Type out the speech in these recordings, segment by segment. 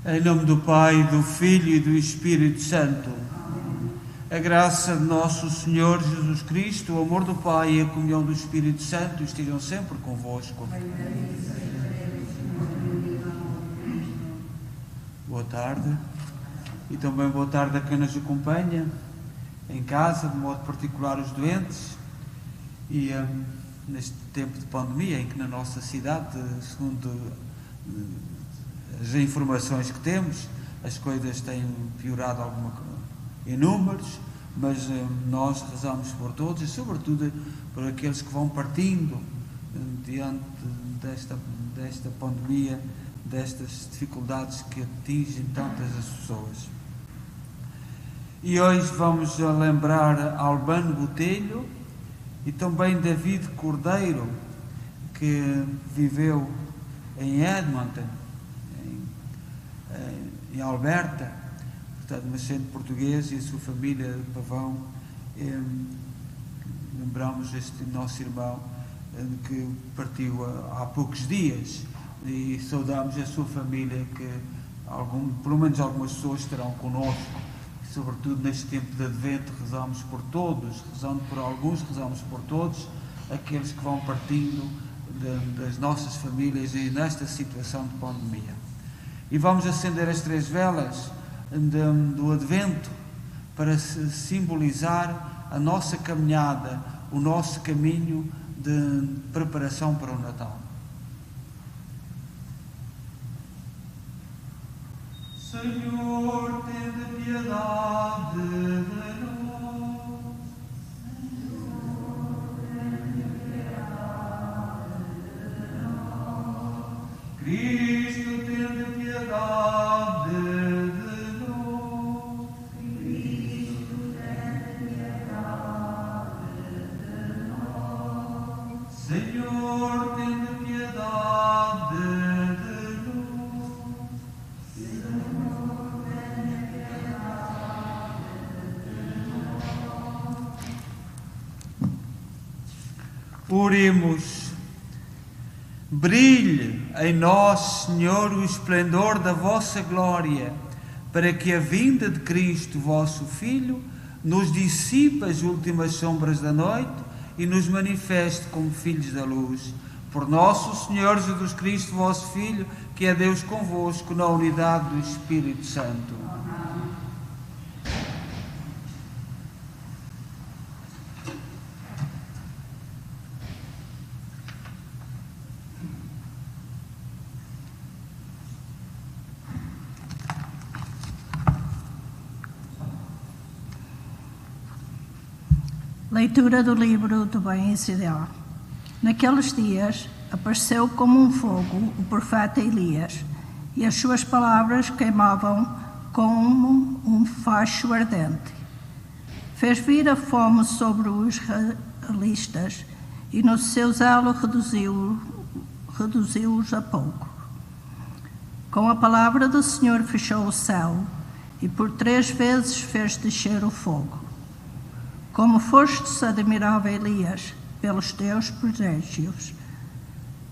Em nome do Pai, do Filho e do Espírito Santo. A graça de nosso Senhor Jesus Cristo, o amor do Pai e a comunhão do Espírito Santo estejam sempre convosco. Boa tarde. E também boa tarde a quem nos acompanha em casa, de modo particular os doentes. E neste tempo de pandemia, em que na nossa cidade, segundo as informações que temos, as coisas têm piorado em números, mas nós rezamos por todos e sobretudo por aqueles que vão partindo diante desta pandemia, destas dificuldades que atingem tantas as pessoas. E hoje vamos lembrar Albano Botelho e também David Cordeiro, que viveu em Edmonton, em Alberta, portanto, nascente português, e a sua família de Pavão. Lembramos este nosso irmão que partiu há poucos dias e saudamos a sua família, que pelo menos algumas pessoas estarão connosco. Sobretudo neste tempo de Advento, rezamos por todos, rezando por alguns, rezamos por todos, aqueles que vão partindo das nossas famílias e nesta situação de pandemia. E vamos acender as 3 velas do Advento para simbolizar a nossa caminhada, o nosso caminho de preparação para o Natal. Senhor, tende piedade de nós. Senhor, tende piedade de nós. Cristo, tende piedade de nós. Cristo, tende piedade de nós. Senhor, tende piedade de nós. Oremos. Brilhe em nós, Senhor, o esplendor da vossa glória, para que a vinda de Cristo, vosso Filho, nos dissipe as últimas sombras da noite e nos manifeste como filhos da luz. Por nosso Senhor Jesus Cristo, vosso Filho, que é Deus convosco, na unidade do Espírito Santo. Leitura do livro do Bem e Ideal. Naqueles dias apareceu como um fogo o profeta Elias, e as suas palavras queimavam como um facho ardente. Fez vir a fome sobre os israelitas e no seu zelo reduziu-os a pouco. Com a palavra do Senhor fechou o céu e por 3 vezes fez descer o fogo. Como fostes admirável, Elias, pelos teus prodígios,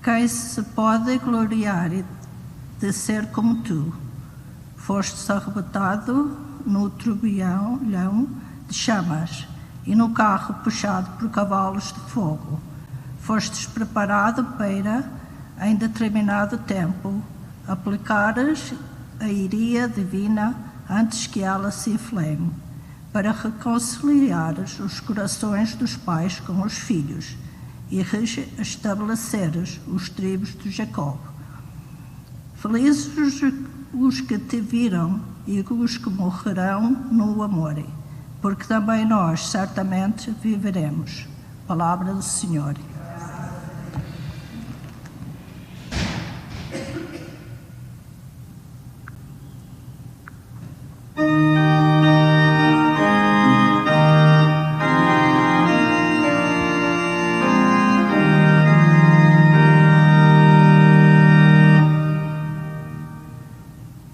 quem se pode gloriar de ser como tu? Fostes arrebatado no turbilhão de chamas e no carro puxado por cavalos de fogo. Fostes preparado para, em determinado tempo, aplicares a iria divina antes que ela se inflame, para reconciliares os corações dos pais com os filhos e restabeleceres os tribos de Jacó. Felizes os que te viram e os que morrerão no amor, porque também nós certamente viveremos. Palavra do Senhor.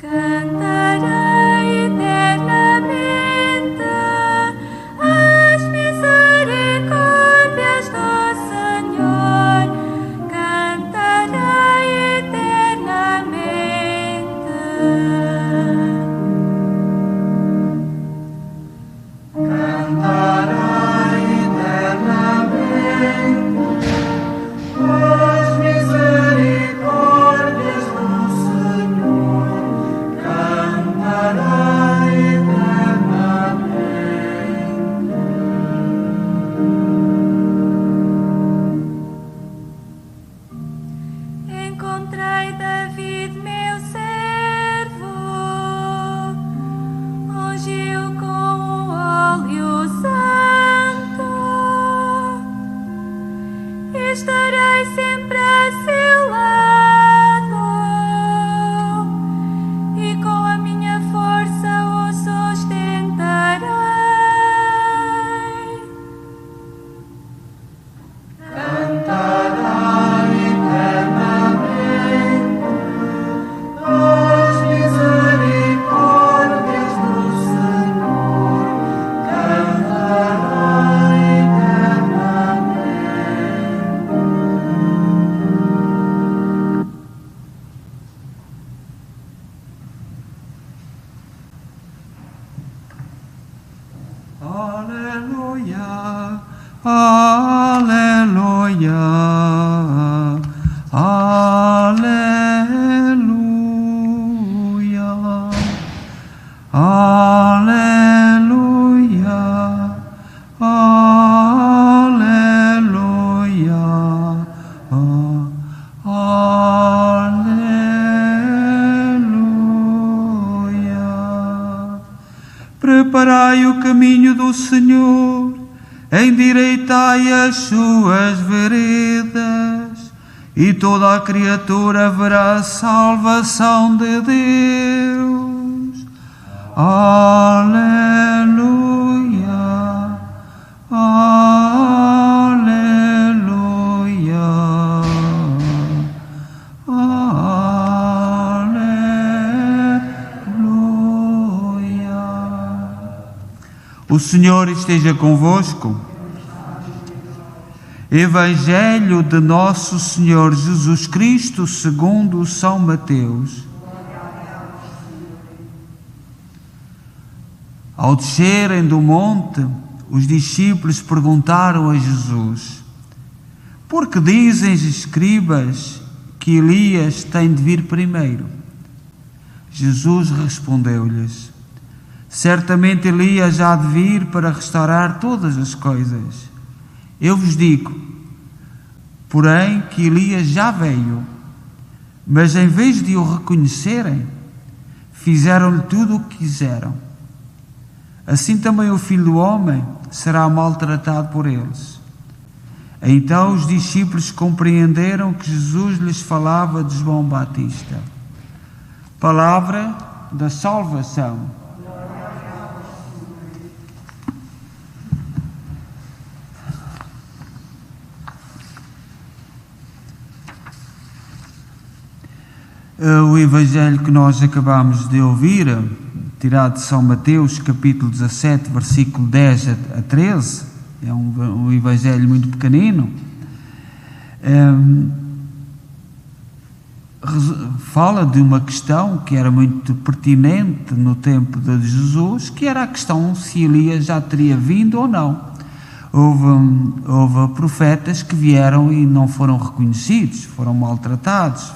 Cantarei eternamente. Aleluia, aleluia, aleluia, aleluia, aleluia, aleluia. Preparai o caminho do Senhor, endireitai as suas veredas, e toda a criatura verá a salvação de Deus. Aleluia, aleluia, aleluia. O Senhor esteja convosco. Evangelho de Nosso Senhor Jesus Cristo segundo São Mateus. Ao descerem do monte, os discípulos perguntaram a Jesus: por que dizem os escribas que Elias tem de vir primeiro? Jesus respondeu-lhes: certamente Elias há de vir para restaurar todas as coisas. Eu vos digo, porém, que Elias já veio, mas em vez de o reconhecerem, fizeram-lhe tudo o que quiseram. Assim também o Filho do Homem será maltratado por eles. Então os discípulos compreenderam que Jesus lhes falava de João Batista. Palavra da salvação. O Evangelho que nós acabamos de ouvir, tirado de São Mateus, capítulo 17, versículo 10 a 13, é um Evangelho muito pequenino, fala de uma questão que era muito pertinente no tempo de Jesus, que era a questão se Elias já teria vindo ou não. Houve profetas que vieram e não foram reconhecidos, foram maltratados,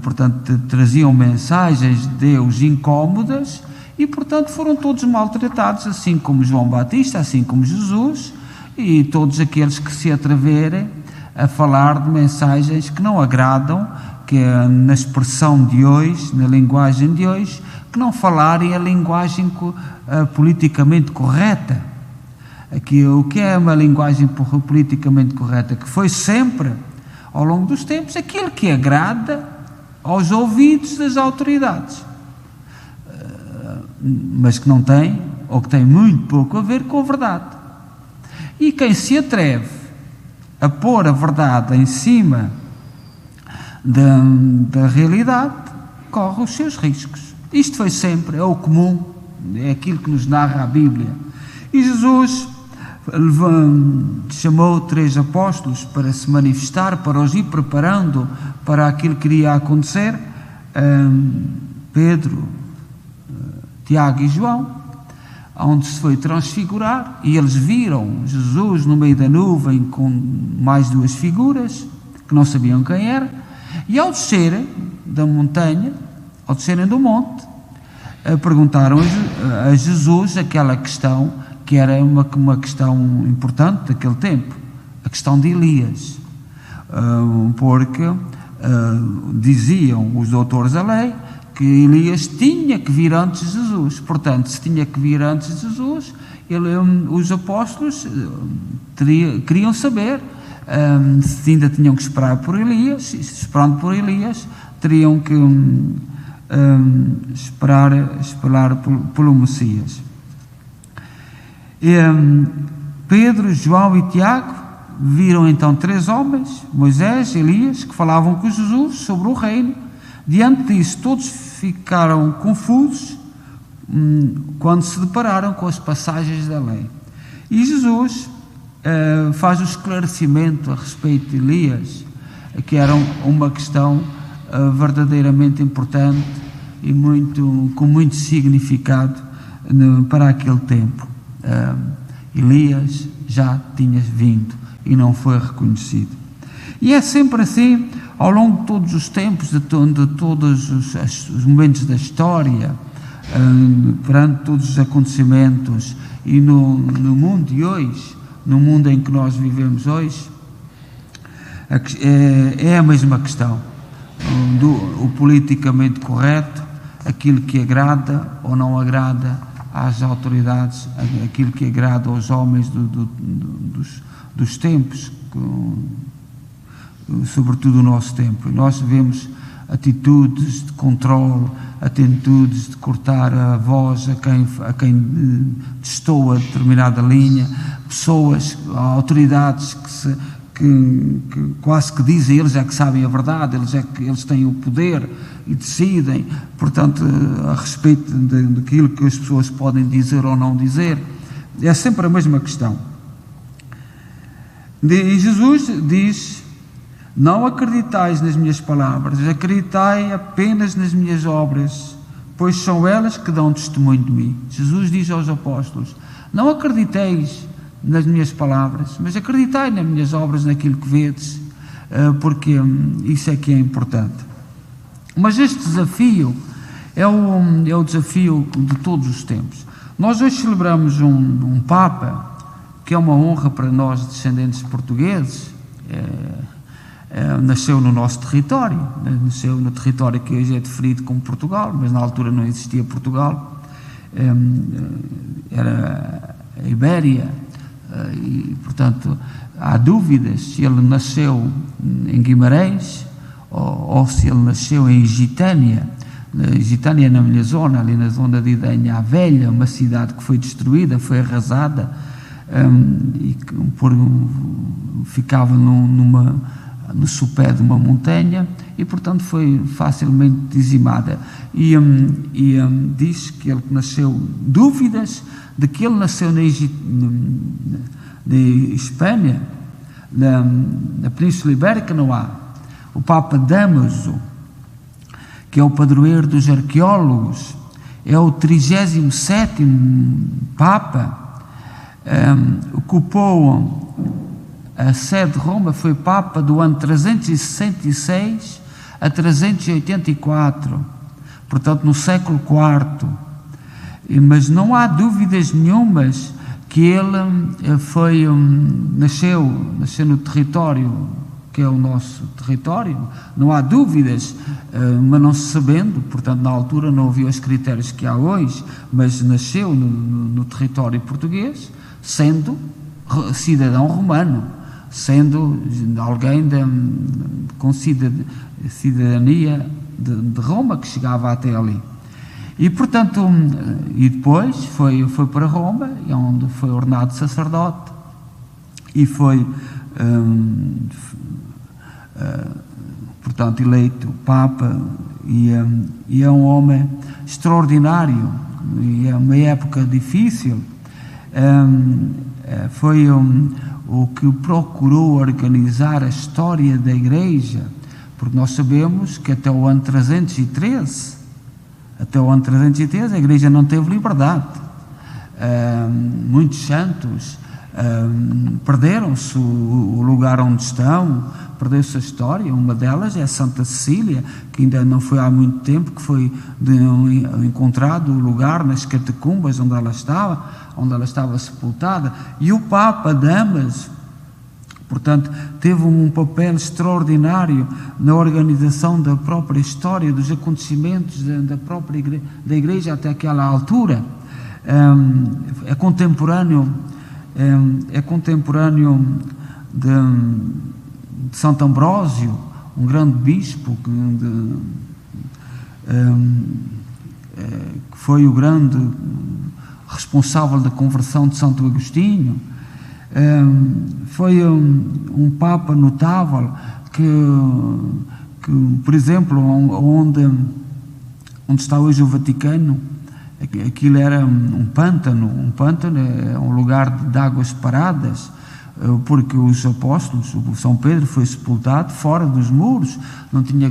portanto, traziam mensagens de Deus incómodas e, portanto, foram todos maltratados, assim como João Batista, assim como Jesus e todos aqueles que se atreverem a falar de mensagens que não agradam, que na expressão de hoje, na linguagem de hoje, que não falarem a linguagem politicamente correta. Aqui, o que é uma linguagem politicamente correta? Que foi sempre, ao longo dos tempos, aquilo que agrada aos ouvidos das autoridades, mas que não tem, ou que tem muito pouco a ver com a verdade. E quem se atreve a pôr a verdade em cima da realidade, corre os seus riscos. Isto foi sempre, é o comum, é aquilo que nos narra a Bíblia. E Jesus chamou 3 apóstolos para se manifestar, para os ir preparando para aquilo que iria acontecer, Pedro, Tiago e João, onde se foi transfigurar, e eles viram Jesus no meio da nuvem com mais 2 figuras, que não sabiam quem era, e ao descerem da montanha, ao descerem do monte, perguntaram a Jesus aquela questão que era uma questão importante daquele tempo, a questão de Elias, porque diziam os doutores da lei que Elias tinha que vir antes de Jesus. Portanto, se tinha que vir antes de Jesus, os apóstolos queriam saber se ainda tinham que esperar por Elias, e esperando por Elias, teriam que esperar pelo Messias. Pedro, João e Tiago viram então 3 homens, Moisés e Elias, que falavam com Jesus sobre o reino. Diante disso, todos ficaram confusos quando se depararam com as passagens da lei. E Jesus faz o esclarecimento a respeito de Elias, que era uma questão verdadeiramente importante e com muito significado para aquele tempo. Elias já tinha vindo e não foi reconhecido. E é sempre assim, ao longo de todos os tempos, de todos os momentos da história, perante todos os acontecimentos, e no mundo de hoje, no mundo em que nós vivemos hoje, é a mesma questão. O politicamente correto, aquilo que agrada ou não agrada às autoridades, aquilo que agrada aos homens dos tempos, sobretudo o nosso tempo. E nós vemos atitudes de controle, atitudes de cortar a voz a quem destoa determinada linha, pessoas, autoridades que quase que dizem, eles é que sabem a verdade, eles têm o poder e decidem, portanto, a respeito daquilo que as pessoas podem dizer ou não dizer. É sempre a mesma questão. E Jesus diz: não acreditais nas minhas palavras, acreditai apenas nas minhas obras, pois são elas que dão testemunho de mim. Jesus diz aos apóstolos: não acrediteis nas minhas palavras, mas acreditai nas minhas obras, naquilo que vedes, porque isso é que é importante. Mas este desafio é o desafio de todos os tempos. Nós hoje celebramos um Papa, que é uma honra para nós, descendentes portugueses. Nasceu no nosso território, nasceu no território que hoje é definido como Portugal, mas na altura não existia Portugal, era a Ibéria, e portanto há dúvidas se ele nasceu em Guimarães ou se ele nasceu em Gitânia. Gitânia, na minha zona, ali na zona de Idenha Velha, uma cidade que foi destruída, foi arrasada, e ficava no sopé de uma montanha, e portanto foi facilmente dizimada. E diz que ele nasceu, dúvidas de que ele nasceu na Espanha, na Península Ibérica, não há. O Papa Dámaso, que é o padroeiro dos arqueólogos, é o 37º Papa, ocupou a sede de Roma, foi Papa do ano 366 a 384, portanto no século IV. Mas não há dúvidas nenhumas que ele nasceu no território que é o nosso território, não há dúvidas, mas não se sabendo, portanto na altura não havia os critérios que há hoje, mas nasceu no território português, sendo cidadão romano, sendo alguém com cidadania de Roma, que chegava até ali. E portanto, e depois foi para Roma, onde foi ordenado sacerdote e foi portanto eleito Papa, e é um homem extraordinário, e é uma época difícil. Foi o que procurou organizar a história da Igreja, porque nós sabemos que até o ano 313 a Igreja não teve liberdade. Muitos santos perderam-se o lugar onde estão, perdeu-se a história. Uma delas é Santa Cecília, que ainda não foi há muito tempo que foi encontrado o lugar nas catacumbas onde ela estava sepultada. E o Papa Dámaso, portanto, teve um papel extraordinário na organização da própria história, dos acontecimentos da própria da Igreja até aquela altura. É contemporâneo de Santo Ambrósio, um grande bispo que foi o grande responsável da conversão de Santo Agostinho. Foi um Papa notável que, por exemplo, onde está hoje o Vaticano, aquilo era um pântano é um lugar de águas paradas, porque os apóstolos, o São Pedro foi sepultado fora dos muros, não tinha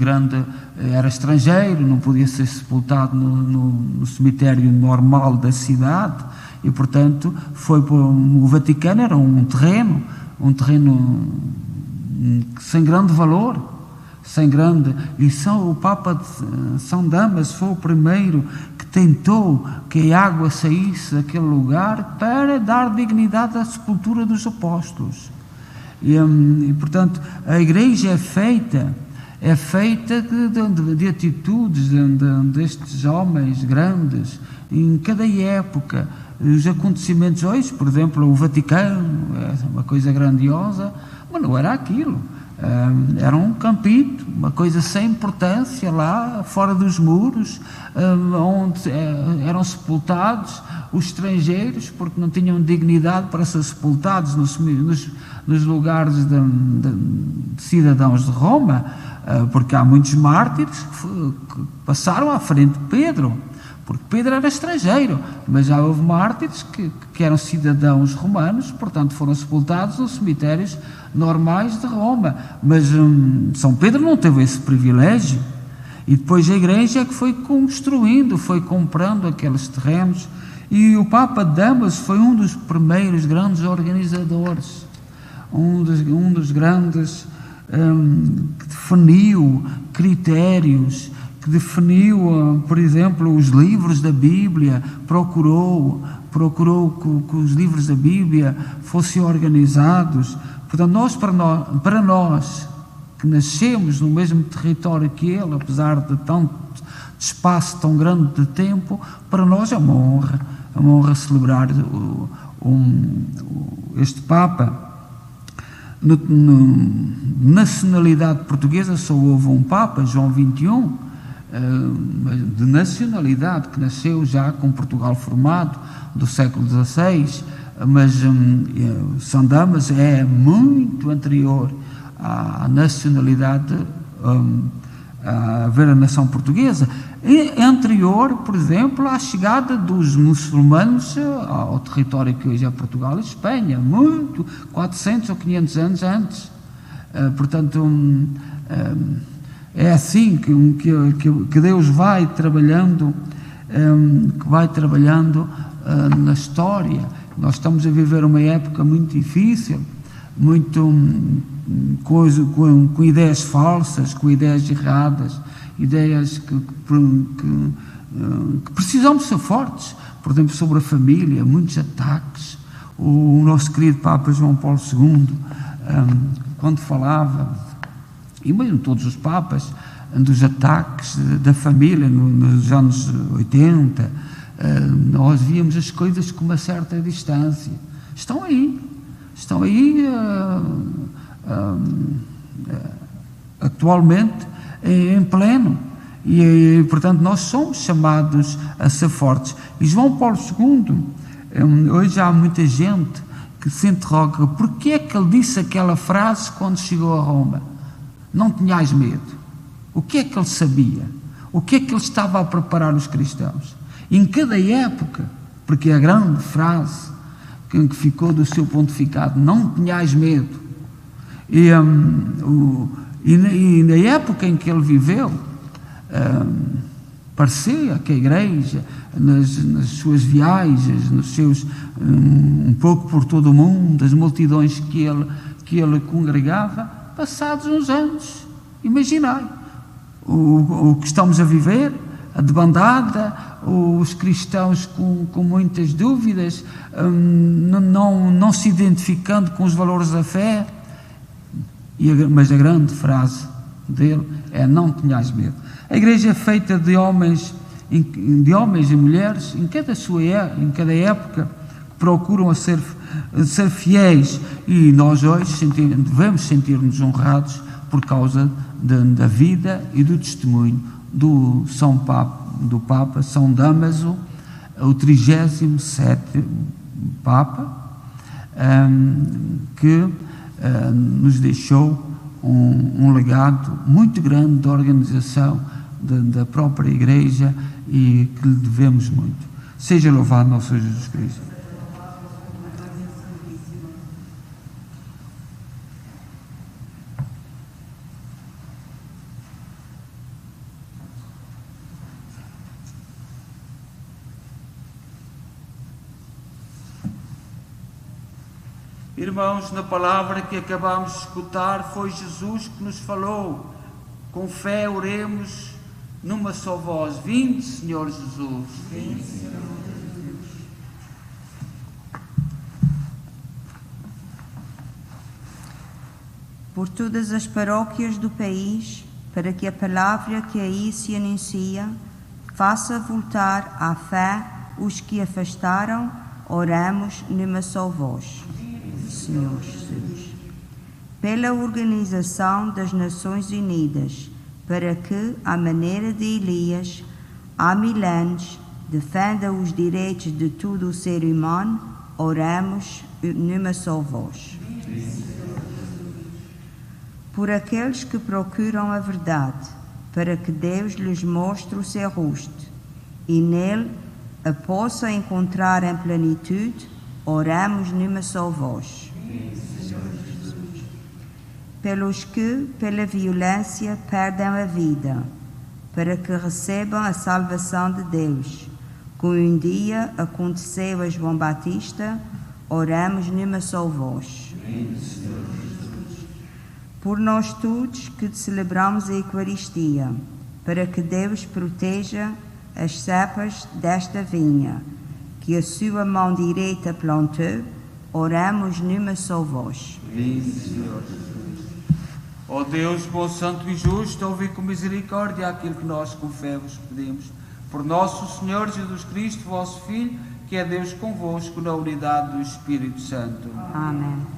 era estrangeiro, não podia ser sepultado no cemitério normal da cidade, e, portanto, o Vaticano era um terreno sem grande valor, e o Papa de São Damaso foi o primeiro que tentou que a água saísse daquele lugar para dar dignidade à sepultura dos apóstolos. E portanto, a Igreja é feita de atitudes destes homens grandes, em cada época. Os acontecimentos hoje, por exemplo, o Vaticano, é uma coisa grandiosa, mas não era aquilo. Era um campito, uma coisa sem importância lá fora dos muros, onde eram sepultados os estrangeiros, porque não tinham dignidade para ser sepultados nos lugares de cidadãos de Roma, porque há muitos mártires que passaram à frente de Pedro, porque Pedro era estrangeiro, mas já houve mártires que eram cidadãos romanos, portanto foram sepultados nos cemitérios normais de Roma, mas São Pedro não teve esse privilégio, e depois a Igreja é que foi construindo, foi comprando aqueles terrenos, e o Papa de Damaso foi um dos primeiros grandes organizadores, um dos grandes que definiu critérios, que definiu, por exemplo, os livros da Bíblia, procurou que os livros da Bíblia fossem organizados. Portanto, para nós que nascemos no mesmo território que ele, apesar de tanto espaço tão grande de tempo, para nós é uma honra celebrar este Papa. Nacionalidade portuguesa só houve um Papa, João XXI, de nacionalidade, que nasceu já com Portugal formado, do século XVI, mas São Damaso é muito anterior à nacionalidade, a ver a nação portuguesa, é anterior, por exemplo, à chegada dos muçulmanos ao território que hoje é Portugal e Espanha, 400 ou 500 anos antes. Portanto, é assim que Deus vai trabalhando, na história. Nós estamos a viver uma época muito difícil, com ideias falsas, com ideias erradas, ideias que precisamos ser fortes. Por exemplo, sobre a família, muitos ataques. O nosso querido Papa João Paulo II, quando falava, e mesmo todos os papas, dos ataques da família nos anos 80, nós víamos as coisas com uma certa distância. Estão aí atualmente em pleno, e portanto nós somos chamados a ser fortes. E João Paulo II, hoje há muita gente que se interroga porque é que ele disse aquela frase quando chegou a Roma: não tenhais medo. O que é que ele sabia? O que é que ele estava a preparar os cristãos? Em cada época, porque a grande frase que ficou do seu pontificado: não tenhais medo. E na época em que ele viveu, parecia que a Igreja, nas suas viagens, nos seus, um pouco por todo o mundo, as multidões que ele congregava, passados uns anos, imaginai o que estamos a viver, a debandada, os cristãos com muitas dúvidas, não se identificando com os valores da fé, mas a grande frase dele é: não tenhais medo. A Igreja é feita de homens e mulheres em cada época, que procuram ser fiéis, e nós hoje devemos sentir-nos honrados por causa da vida e do testemunho do Papa São Damaso, o 37º Papa, que nos deixou um legado muito grande de organização da própria Igreja, e que lhe devemos muito. Seja louvado nosso Senhor Jesus Cristo. Irmãos, na palavra que acabamos de escutar, foi Jesus que nos falou. Com fé oremos numa só voz. Vinde, Senhor Jesus. Vinde, Senhor Jesus. Por todas as paróquias do país, para que a palavra que aí se anuncia faça voltar à fé os que afastaram, oramos numa só voz. Senhor Jesus. Pela Organização das Nações Unidas, para que, à maneira de Elias, há 1000 anos, defenda os direitos de todo o ser humano, oramos numa só voz. Por aqueles que procuram a verdade, para que Deus lhes mostre o seu rosto, e nele a possa encontrar em plenitude, oramos numa só voz. Pelos que, pela violência, perdem a vida, para que recebam a salvação de Deus, como um dia aconteceu a João Batista, oramos numa só voz. Por nós todos que celebramos a Eucaristia, para que Deus proteja as cepas desta vinha, que a sua mão direita plantou, oramos numa só voz. Senhor Jesus. Ó Deus, bom, santo e justo, ouvi com misericórdia aquilo que nós com fé vos pedimos. Por nosso Senhor Jesus Cristo, vosso Filho, que é Deus convosco, na unidade do Espírito Santo. Amém.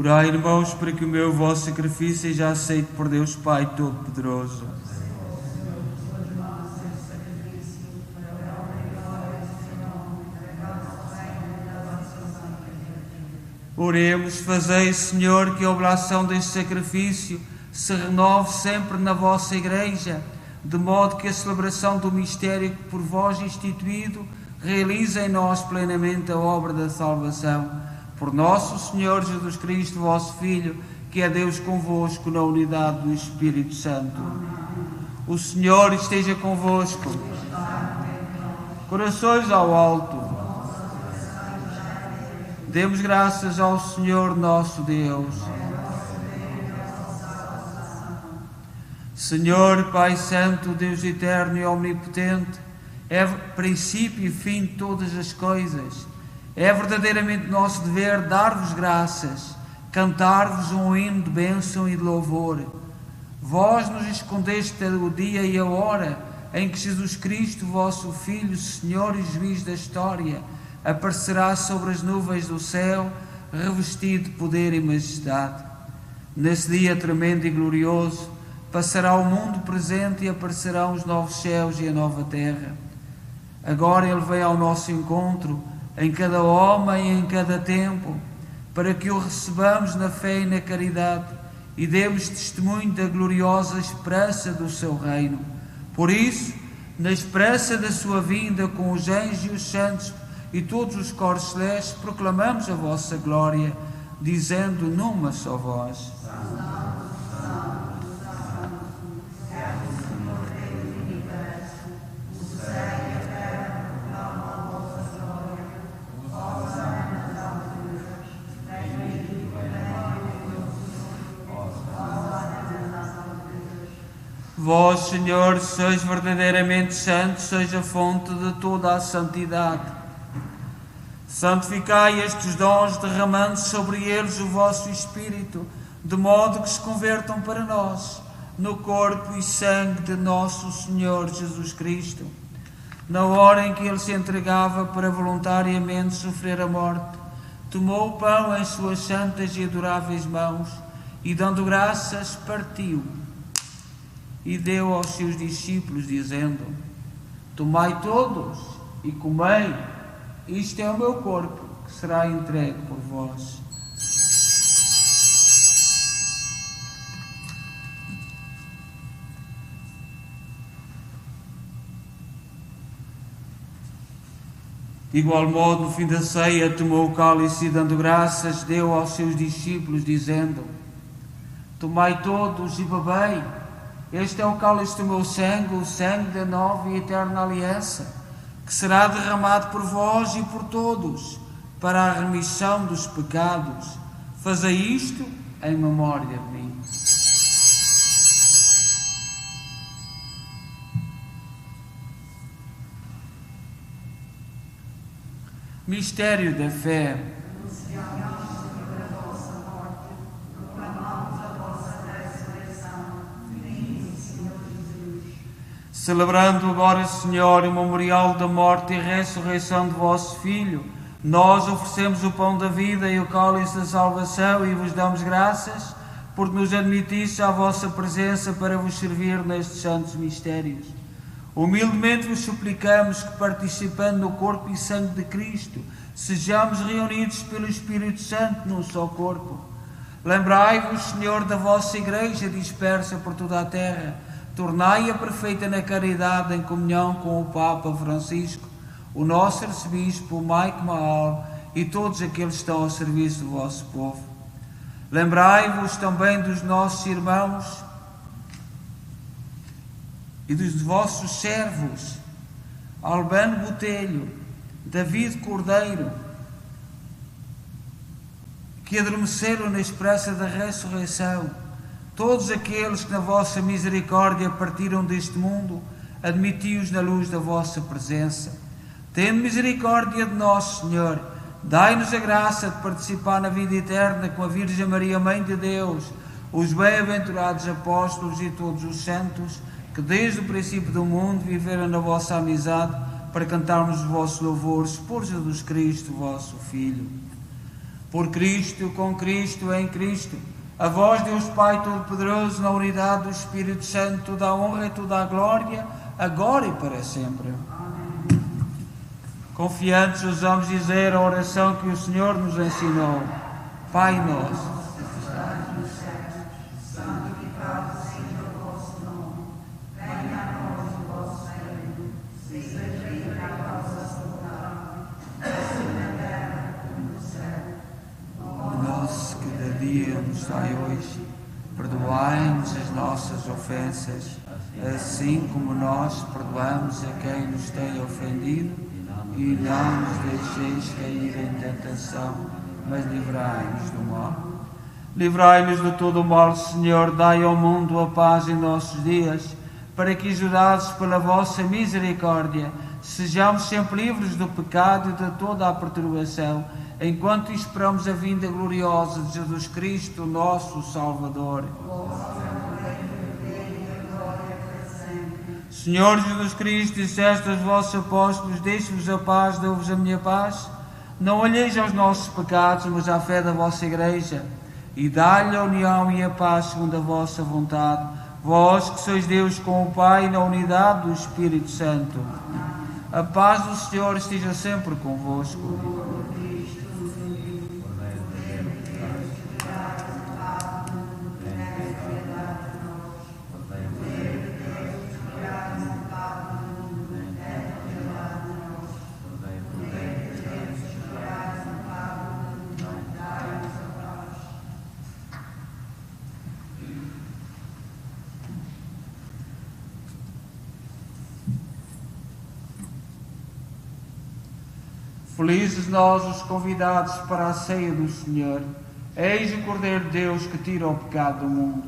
Orai, irmãos, para que o meu vosso sacrifício seja aceito por Deus Pai Todo-Poderoso. Oremos, fazei, Senhor, que a oblação deste sacrifício se renove sempre na vossa Igreja, de modo que a celebração do mistério que por vós instituído realize em nós plenamente a obra da salvação. Por nosso Senhor Jesus Cristo, vosso Filho, que é Deus convosco na unidade do Espírito Santo. O Senhor esteja convosco. Corações ao alto. Demos graças ao Senhor nosso Deus. Senhor, Pai Santo, Deus eterno e omnipotente, é princípio e fim de todas as coisas. É verdadeiramente nosso dever dar-vos graças, cantar-vos um hino de bênção e de louvor. Vós nos escondeste o dia e a hora em que Jesus Cristo, vosso Filho, Senhor e Juiz da história, aparecerá sobre as nuvens do céu, revestido de poder e majestade. Nesse dia tremendo e glorioso, passará o mundo presente e aparecerão os novos céus e a nova terra. Agora Ele vem ao nosso encontro, em cada homem e em cada tempo, para que o recebamos na fé e na caridade e demos testemunho da gloriosa esperança do seu reino. Por isso, na esperança da sua vinda com os anjos e os santos e todos os coros celestes, proclamamos a vossa glória, dizendo numa só voz: Vós, Senhor, sois verdadeiramente santo, seja a fonte de toda a santidade. Santificai estes dons, derramando sobre eles o vosso Espírito, de modo que se convertam para nós no corpo e sangue de nosso Senhor Jesus Cristo. Na hora em que ele se entregava para voluntariamente sofrer a morte, tomou o pão em suas santas e adoráveis mãos e, dando graças, partiu e deu aos seus discípulos, dizendo: tomai todos e comei, isto é o meu corpo, que será entregue por vós. De igual modo, no fim da ceia, tomou o cálice e, dando graças, deu aos seus discípulos, dizendo: tomai todos e bebei, este é o cálice do meu sangue, o sangue da nova e eterna aliança, que será derramado por vós e por todos, para a remissão dos pecados. Fazei isto em memória de mim. Mistério da fé. Celebrando agora, Senhor, o memorial da morte e ressurreição de vosso Filho, nós oferecemos o pão da vida e o cálice da salvação e vos damos graças por nos admitirdes à vossa presença para vos servir nestes santos mistérios. Humildemente vos suplicamos que, participando no corpo e sangue de Cristo, sejamos reunidos pelo Espírito Santo num só corpo. Lembrai-vos, Senhor, da vossa Igreja dispersa por toda a terra. Tornai-a perfeita na caridade, em comunhão com o Papa Francisco, o nosso arcebispo Mike Mahal e todos aqueles que estão ao serviço do vosso povo. Lembrai-vos também dos nossos irmãos e dos vossos servos, Albano Botelho, David Cordeiro, que adormeceram na esperança da ressurreição. Todos aqueles que na vossa misericórdia partiram deste mundo, admiti-os na luz da vossa presença. Tende misericórdia de nós, Senhor. Dai-nos a graça de participar na vida eterna com a Virgem Maria, Mãe de Deus, os bem-aventurados apóstolos e todos os santos, que desde o princípio do mundo viveram na vossa amizade, para cantarmos os vossos louvores por Jesus Cristo, vosso Filho. Por Cristo, com Cristo, em Cristo, a vós, Deus Pai Todo-Poderoso, na unidade do Espírito Santo, toda a honra e toda a glória, agora e para sempre. Amém. Confiantes, ousamos dizer a oração que o Senhor nos ensinou. Pai nosso, que estás nos céus, santificado seja o vosso nome. Venha a nós o vosso reino. Seja feita a vossa vontade, assim na terra como no céu. O nosso cada dia nos dai hoje, perdoai-nos as nossas ofensas, assim como nós perdoamos a quem nos tem ofendido, e não nos deixeis cair em tentação, mas livrai-nos do mal. Livrai-nos de todo o mal, Senhor, dai ao mundo a paz em nossos dias, para que, ajudados pela vossa misericórdia, sejamos sempre livres do pecado e de toda a perturbação, enquanto esperamos a vinda gloriosa de Jesus Cristo, nosso Salvador. Senhor Jesus Cristo, disseste aos vossos apóstolos: deixe-vos a paz, dou-vos a minha paz. Não olheis aos nossos pecados, mas à fé da vossa Igreja, e dai-lhe a união e a paz segundo a vossa vontade, vós que sois Deus com o Pai na unidade do Espírito Santo. A paz do Senhor esteja sempre convosco. Felizes nós os convidados para a ceia do Senhor. Eis o Cordeiro de Deus que tira o pecado do mundo.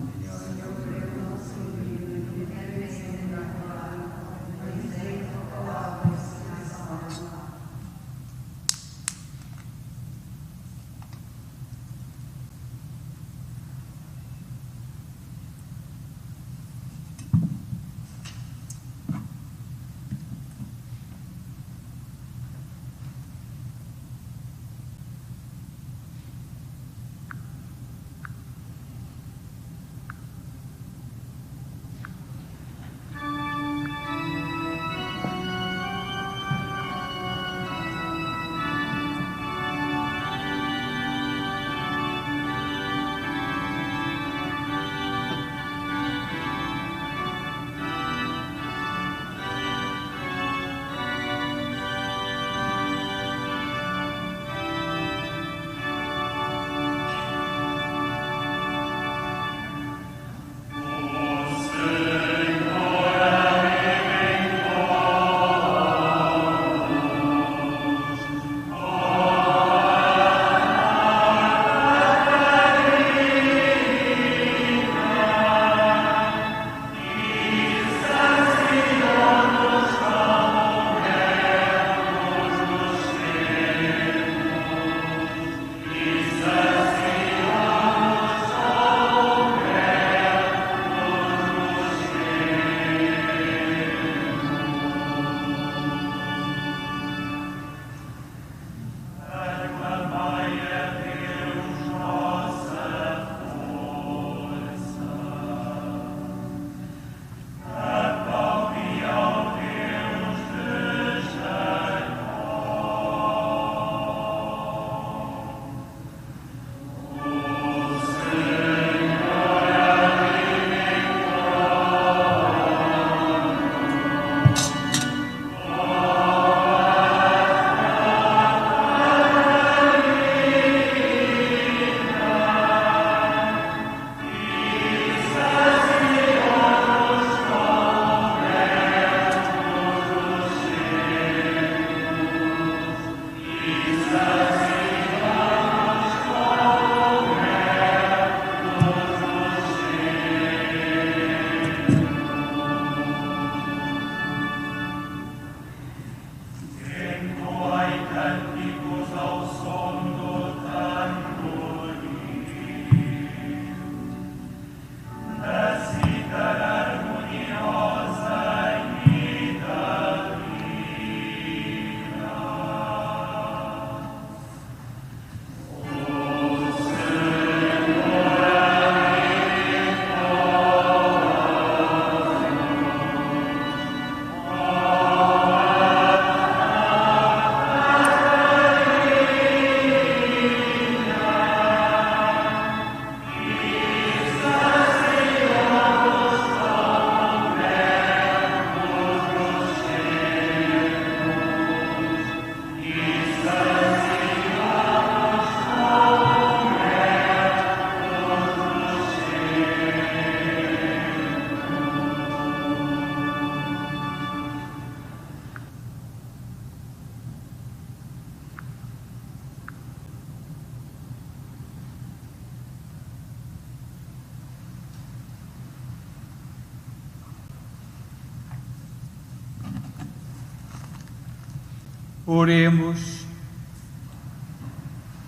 Oremos.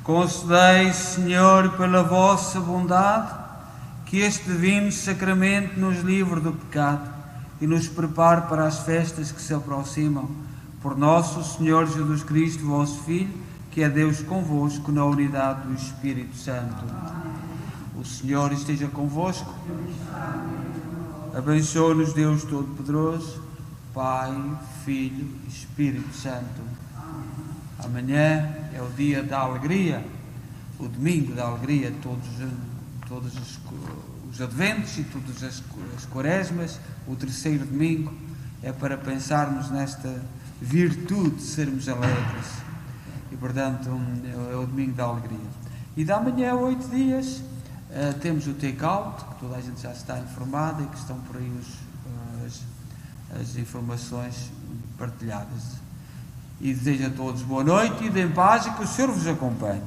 Concedei, Senhor, pela vossa bondade, que este divino sacramento nos livre do pecado e nos prepare para as festas que se aproximam. Por nosso Senhor Jesus Cristo, vosso Filho, que é Deus convosco, na unidade do Espírito Santo. O Senhor esteja convosco. Abençoe-nos Deus Todo-Poderoso, Pai, Filho e Espírito Santo. Amanhã é o dia da alegria, o domingo da alegria, todos os adventos e todas as quaresmas. O terceiro domingo é para pensarmos nesta virtude de sermos alegres. E, portanto, é o domingo da alegria. E da manhã, 8 dias, temos o take-out, que toda a gente já está informada e que estão por aí as informações partilhadas. E desejo a todos boa noite e de paz e que o Senhor vos acompanhe.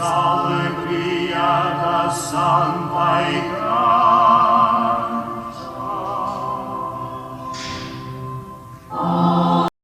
Alegria da Santa Igreja.